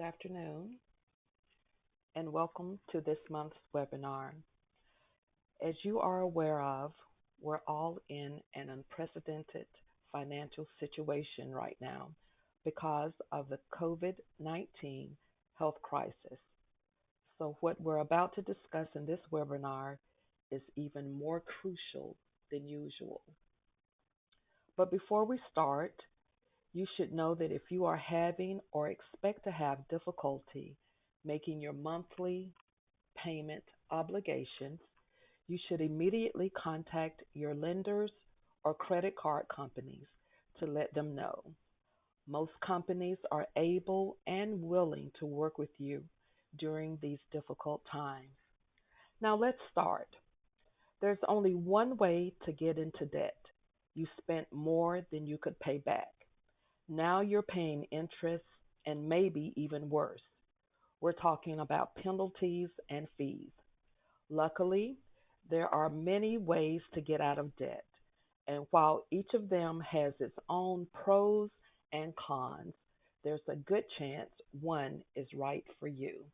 afternoon, and welcome to this month's webinar. As you are aware of, we're all in an unprecedented financial situation right now because of the COVID 19 health crisis. So, what we're about to discuss in this webinar is even more crucial than usual. But before we start, you should know that if you are having or expect to have difficulty making your monthly payment obligations, you should immediately contact your lenders or credit card companies to let them know. Most companies are able and willing to work with you during these difficult times. Now let's start. There's only one way to get into debt. You spent more than you could pay back. Now you're paying interest and maybe even worse. We're talking about penalties and fees. Luckily, there are many ways to get out of debt, and while each of them has its own pros and cons, there's a good chance one is right for you.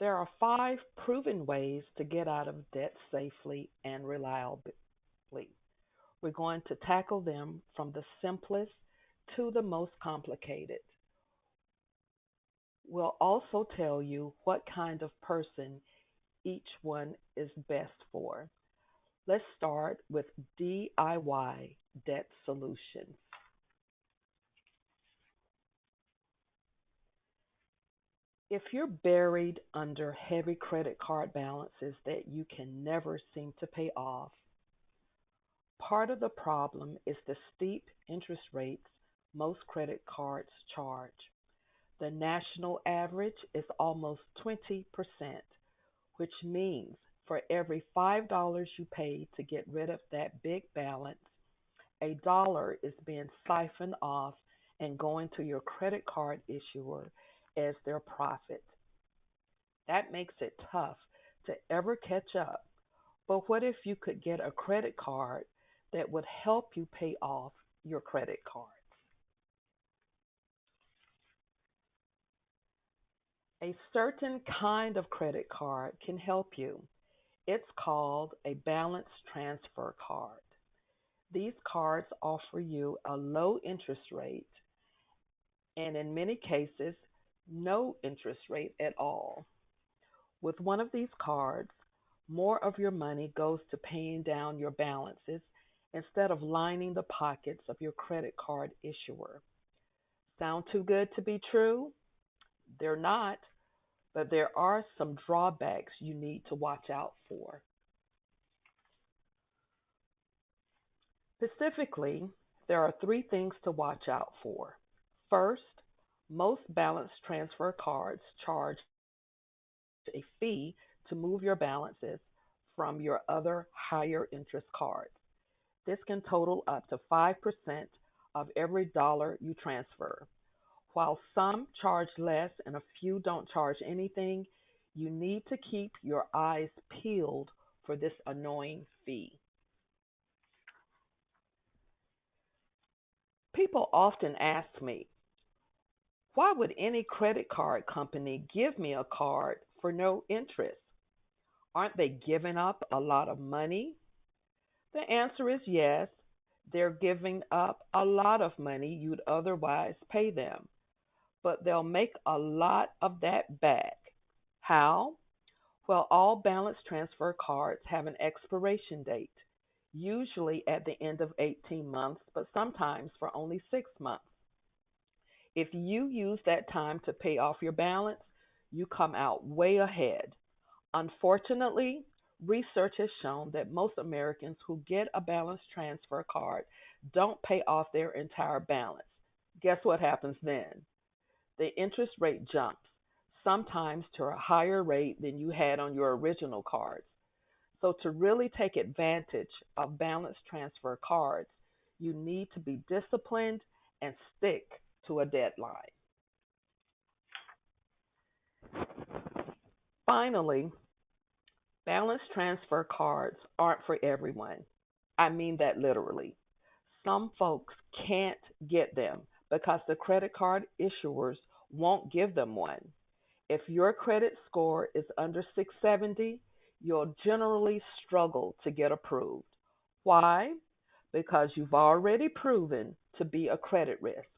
There are five proven ways to get out of debt safely and reliably. We're going to tackle them from the simplest to the most complicated. We'll also tell you what kind of person each one is best for. Let's start with DIY debt solutions. If you're buried under heavy credit card balances that you can never seem to pay off, part of the problem is the steep interest rates most credit cards charge. The national average is almost 20%, which means for every $5 you pay to get rid of that big balance, a dollar is being siphoned off and going to your credit card issuer as their profit. That makes it tough to ever catch up. But what if you could get a credit card that would help you pay off your credit cards? A certain kind of credit card can help you. It's called a balance transfer card. These cards offer you a low interest rate and, in many cases, no interest rate at all. With one of these cards, more of your money goes to paying down your balances instead of lining the pockets of your credit card issuer. Sound too good to be true? They're not, but there are some drawbacks you need to watch out for. Specifically, there are three things to watch out for. First, most balance transfer cards charge a fee to move your balances from your other higher interest cards. This can total up to 5% of every dollar you transfer. While some charge less and a few don't charge anything, you need to keep your eyes peeled for this annoying fee. People often ask me, why would any credit card company give me a card for no interest? Aren't they giving up a lot of money? The answer is yes, they're giving up a lot of money you'd otherwise pay them, but they'll make a lot of that back. How? Well, all balance transfer cards have an expiration date, usually at the end of 18 months, but sometimes for only 6 months. If you use that time to pay off your balance, you come out way ahead. Unfortunately, research has shown that most Americans who get a balance transfer card don't pay off their entire balance. Guess what happens then? The interest rate jumps, sometimes to a higher rate than you had on your original cards. So, to really take advantage of balance transfer cards, you need to be disciplined and stick to a deadline. Finally, balance transfer cards aren't for everyone. I mean that literally. Some folks can't get them because the credit card issuers won't give them one. If your credit score is under 670, you'll generally struggle to get approved. Why? Because you've already proven to be a credit risk.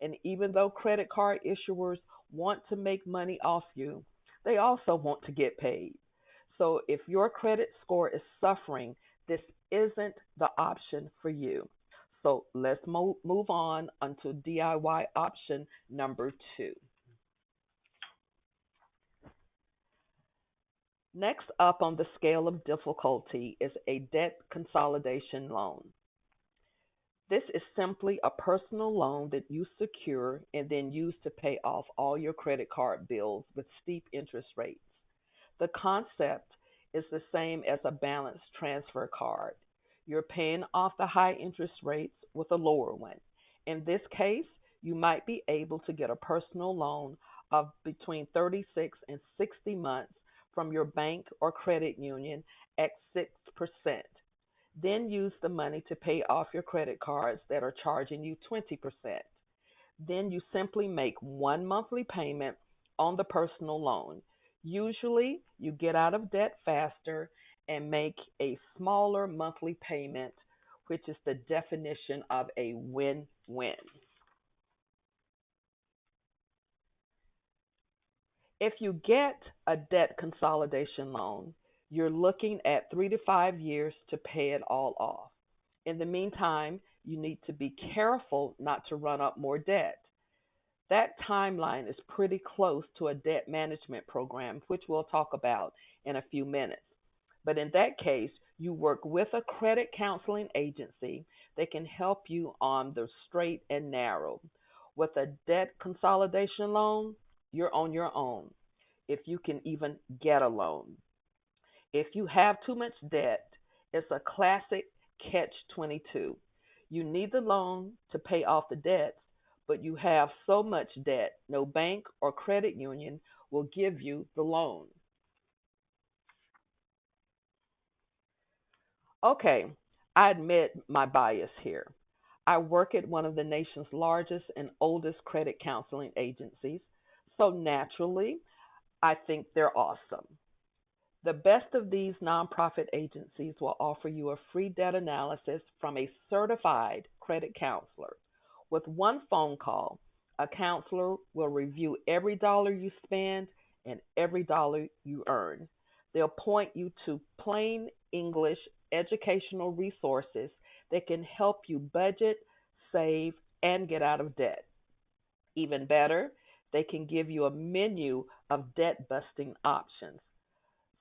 And even though credit card issuers want to make money off you, they also want to get paid. So if your credit score is suffering, this isn't the option for you. So let's move on onto DIY option number two. Next up on the scale of difficulty is a debt consolidation loan. This is simply a personal loan that you secure and then use to pay off all your credit card bills with steep interest rates. The concept is the same as a balance transfer card. You're paying off the high interest rates with a lower one. In this case, you might be able to get a personal loan of between 36 and 60 months from your bank or credit union at 6%. Then use the money to pay off your credit cards that are charging you 20%. Then you simply make one monthly payment on the personal loan. Usually, you get out of debt faster and make a smaller monthly payment, which is the definition of a win win. If you get a debt consolidation loan, you're looking at 3 to 5 years to pay it all off. In the meantime, you need to be careful not to run up more debt. That timeline is pretty close to a debt management program, which we'll talk about in a few minutes. But in that case, you work with a credit counseling agency that can help you on the straight and narrow. With a debt consolidation loan, you're on your own if you can even get a loan. If you have too much debt, it's a classic catch 22. You need the loan to pay off the debts, but you have so much debt, no bank or credit union will give you the loan. Okay, I admit my bias here. I work at one of the nation's largest and oldest credit counseling agencies, so naturally, I think they're awesome. The best of these nonprofit agencies will offer you a free debt analysis from a certified credit counselor. With one phone call, a counselor will review every dollar you spend and every dollar you earn. They'll point you to plain English educational resources that can help you budget, save, and get out of debt. Even better, they can give you a menu of debt busting options.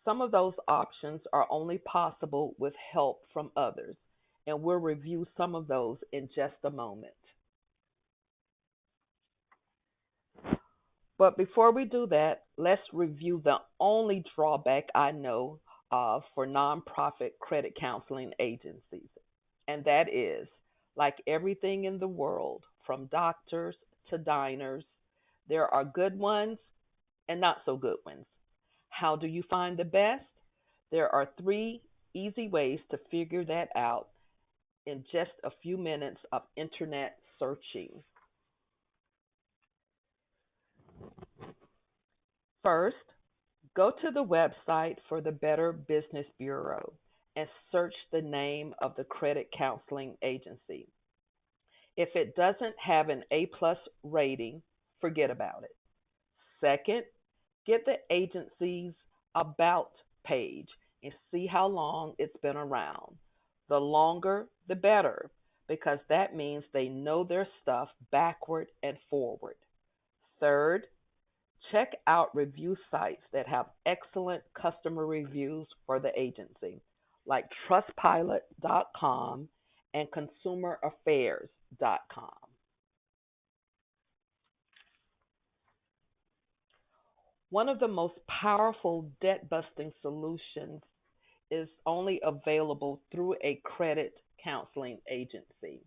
Some of those options are only possible with help from others, and we'll review some of those in just a moment. But before we do that, let's review the only drawback I know of for nonprofit credit counseling agencies, and that is like everything in the world, from doctors to diners, there are good ones and not so good ones. How do you find the best? There are three easy ways to figure that out in just a few minutes of internet searching. First, go to the website for the Better Business Bureau and search the name of the credit counseling agency. If it doesn't have an A plus rating, forget about it. Second, get the agency's About page and see how long it's been around. The longer, the better, because that means they know their stuff backward and forward. Third, check out review sites that have excellent customer reviews for the agency, like trustpilot.com and consumeraffairs.com. One of the most powerful debt busting solutions is only available through a credit counseling agency.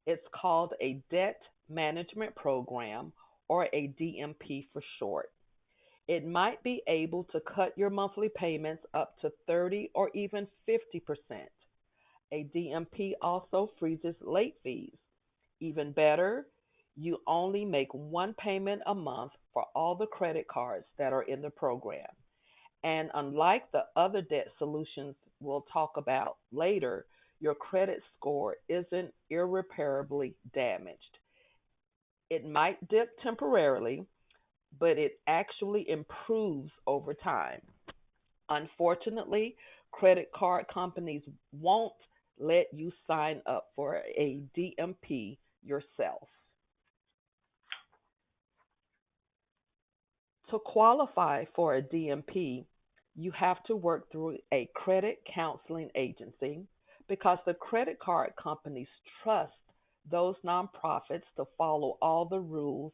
It's called a debt management program, or a DMP for short. It might be able to cut your monthly payments up to 30 or even 50%. A DMP also freezes late fees. Even better, you only make one payment a month for all the credit cards that are in the program. And unlike the other debt solutions we'll talk about later, your credit score isn't irreparably damaged. It might dip temporarily, but it actually improves over time. Unfortunately, credit card companies won't let you sign up for a DMP yourself. To qualify for a DMP, you have to work through a credit counseling agency because the credit card companies trust those nonprofits to follow all the rules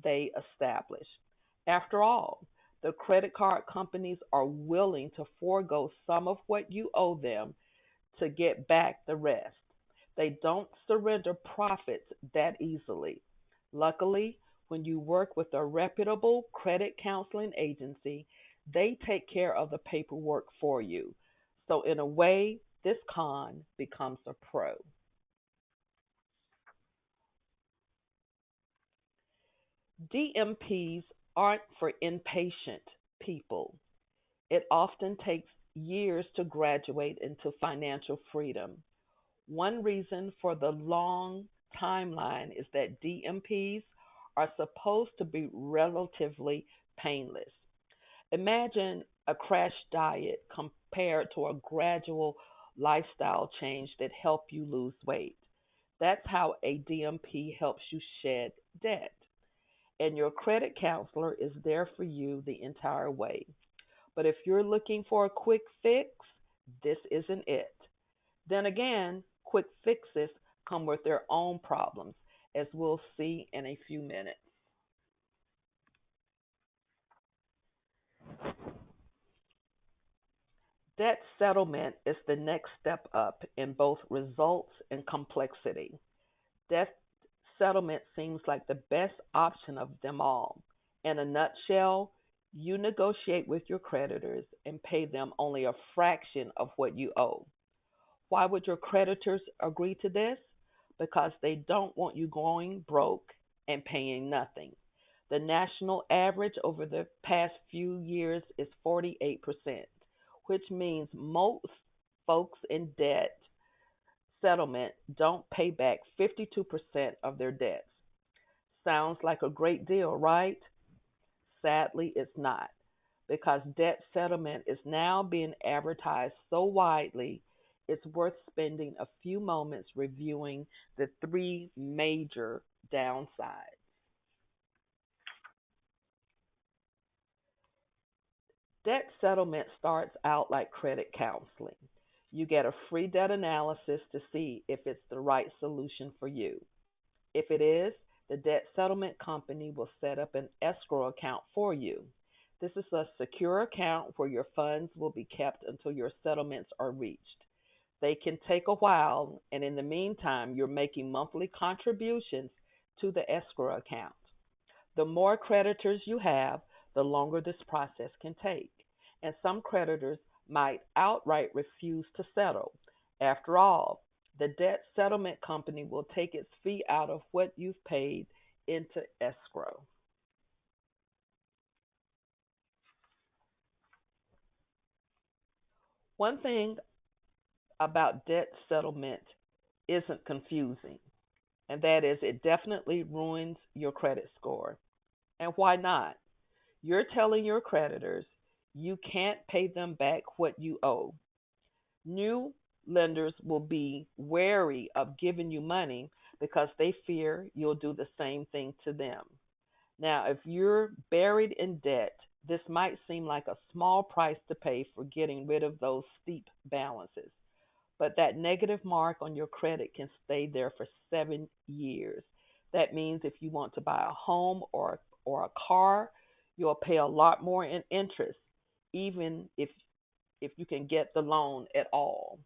they establish. After all, the credit card companies are willing to forego some of what you owe them to get back the rest. They don't surrender profits that easily. Luckily, when you work with a reputable credit counseling agency, they take care of the paperwork for you. So, in a way, this con becomes a pro. DMPs aren't for impatient people. It often takes years to graduate into financial freedom. One reason for the long timeline is that DMPs are supposed to be relatively painless. Imagine a crash diet compared to a gradual lifestyle change that help you lose weight. That's how a DMP helps you shed debt. And your credit counselor is there for you the entire way. But if you're looking for a quick fix, this isn't it. Then again, quick fixes come with their own problems, as we'll see in a few minutes. Debt settlement is the next step up in both results and complexity. Debt settlement seems like the best option of them all. In a nutshell, you negotiate with your creditors and pay them only a fraction of what you owe. Why would your creditors agree to this? Because they don't want you going broke and paying nothing. The national average over the past few years is 48%, which means most folks in debt settlement don't pay back 52% of their debts. Sounds like a great deal, right? Sadly, it's not, because debt settlement is now being advertised so widely, it's worth spending a few moments reviewing the three major downsides. Debt settlement starts out like credit counseling. You get a free debt analysis to see if it's the right solution for you. If it is, the debt settlement company will set up an escrow account for you. This is a secure account where your funds will be kept until your settlements are reached. They can take a while, and in the meantime, you're making monthly contributions to the escrow account. The more creditors you have, the longer this process can take. And some creditors might outright refuse to settle. After all, the debt settlement company will take its fee out of what you've paid into escrow. One thing about debt settlement isn't confusing, and that is it definitely ruins your credit score. And why not? You're telling your creditors you can't pay them back what you owe. New lenders will be wary of giving you money because they fear you'll do the same thing to them. Now, if you're buried in debt, this might seem like a small price to pay for getting rid of those steep balances, but that negative mark on your credit can stay there for 7 years. That means if you want to buy a home or a car, you'll pay a lot more in interest, even if you can get the loan at all.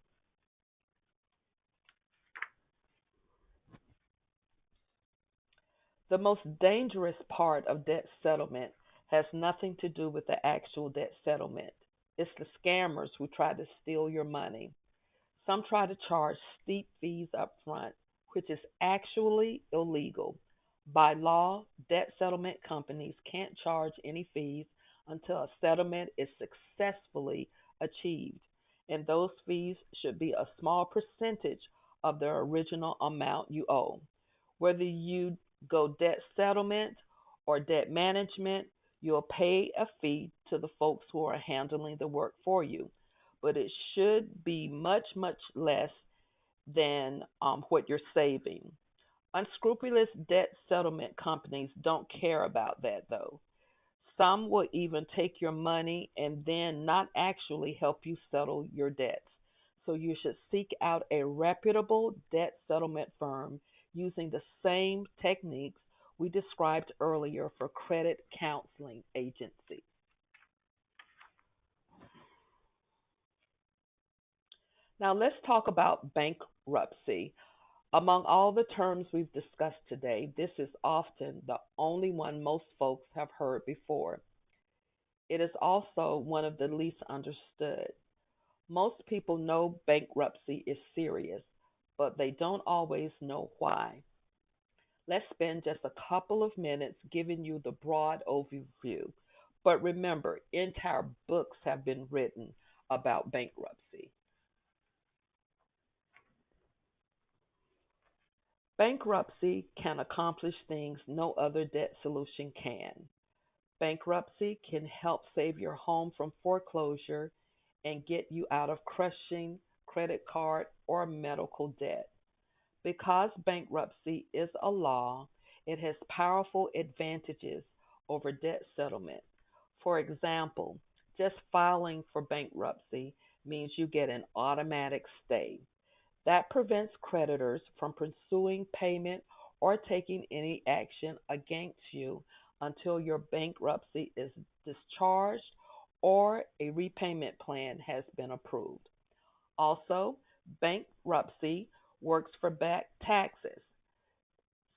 The most dangerous part of debt settlement has nothing to do with the actual debt settlement. It's the scammers who try to steal your money. Some try to charge steep fees up front, which is actually illegal. By law, debt settlement companies can't charge any fees until a settlement is successfully achieved, and those fees should be a small percentage of the original amount you owe. Whether you go debt settlement or debt management, you'll pay a fee to the folks who are handling the work for you, but it should be much, much less than what you're saving. Unscrupulous debt settlement companies don't care about that, though. Some will even take your money and then not actually help you settle your debts. So you should seek out a reputable debt settlement firm using the same techniques we described earlier for credit counseling agencies. Now let's talk about bankruptcy. Among all the terms we've discussed today, this is often the only one most folks have heard before. It is also one of the least understood. Most people know bankruptcy is serious, but they don't always know why. Let's spend just a couple of minutes giving you the broad overview. But remember, entire books have been written about bankruptcy. Bankruptcy can accomplish things no other debt solution can. Bankruptcy can help save your home from foreclosure and get you out of crushing credit card or medical debt. Because bankruptcy is a law, it has powerful advantages over debt settlement. For example, just filing for bankruptcy means you get an automatic stay. That prevents creditors from pursuing payment or taking any action against you until your bankruptcy is discharged or a repayment plan has been approved. Also, bankruptcy works for back taxes,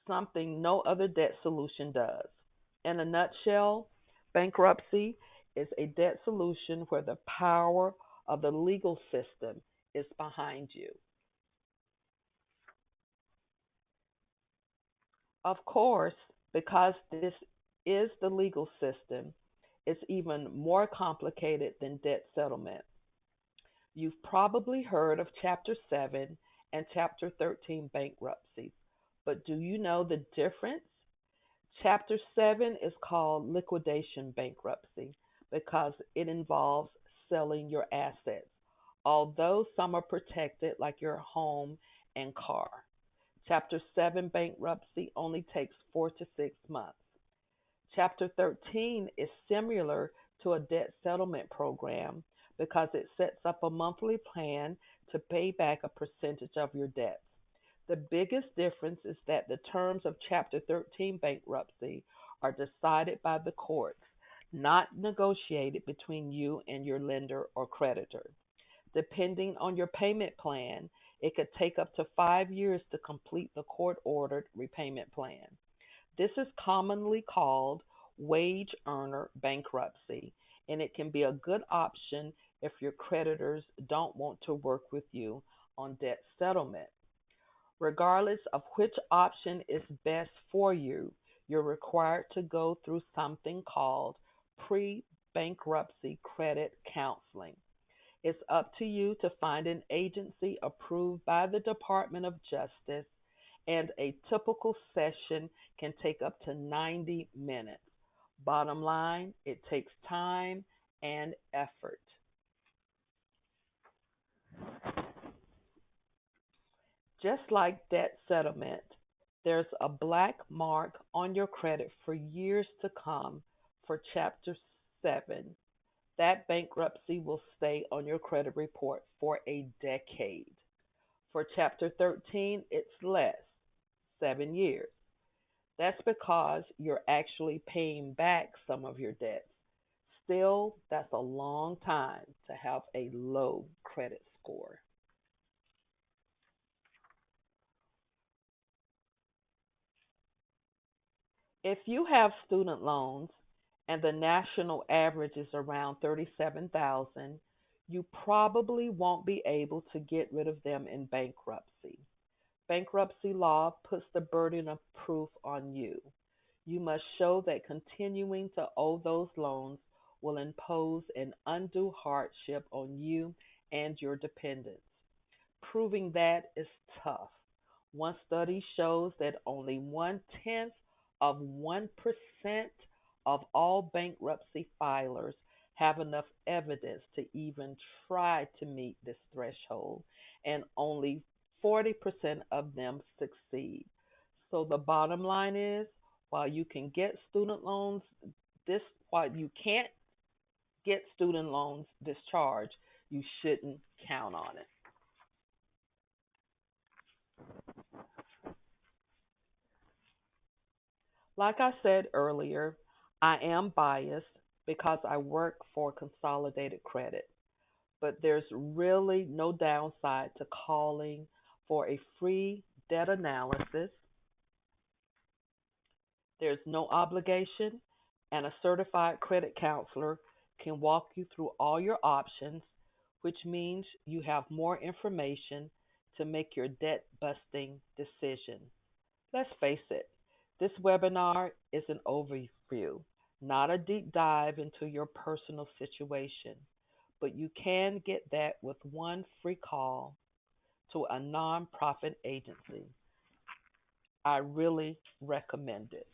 something no other debt solution does. In a nutshell, bankruptcy is a debt solution where the power of the legal system is behind you. Of course, because this is the legal system, it's even more complicated than debt settlement. You've probably heard of Chapter 7 and Chapter 13 bankruptcies, but do you know the difference? Chapter 7 is called liquidation bankruptcy because it involves selling your assets, although some are protected, like your home and car. Chapter 7 bankruptcy only takes 4 to 6 months. Chapter 13 is similar to a debt settlement program because it sets up a monthly plan to pay back a percentage of your debts. The biggest difference is that the terms of Chapter 13 bankruptcy are decided by the courts, not negotiated between you and your lender or creditor. Depending on your payment plan, it could take up to 5 years to complete the court ordered repayment plan. This is commonly called wage earner bankruptcy, and it can be a good option if your creditors don't want to work with you on debt settlement. Regardless of which option is best for you, you're required to go through something called pre bankruptcy credit counseling. It's up to you to find an agency approved by the Department of Justice, and a typical session can take up to 90 minutes. Bottom line, it takes time and effort. Just like debt settlement, there's a black mark on your credit for years to come for Chapter 7. That bankruptcy will stay on your credit report for a decade. For Chapter 13, it's less, 7 years. That's because you're actually paying back some of your debts. Still, that's a long time to have a low credit score. If you have student loans and the national average is around 37,000, you probably won't be able to get rid of them in bankruptcy. Bankruptcy law puts the burden of proof on you. You must show that continuing to owe those loans will impose an undue hardship on you and your dependents. Proving that is tough. One study shows that only 0.1% of all bankruptcy filers have enough evidence to even try to meet this threshold, and only 40% of them succeed. So the bottom line is, while you can get student loans this while you can't get student loans discharged, you shouldn't count on it. Like I said earlier, I am biased because I work for Consolidated Credit, but there's really no downside to calling for a free debt analysis. There's no obligation, and a certified credit counselor can walk you through all your options, which means you have more information to make your debt busting decision. Let's face it, this webinar is an overview, not a deep dive into your personal situation, but you can get that with one free call to a nonprofit agency. I really recommend it.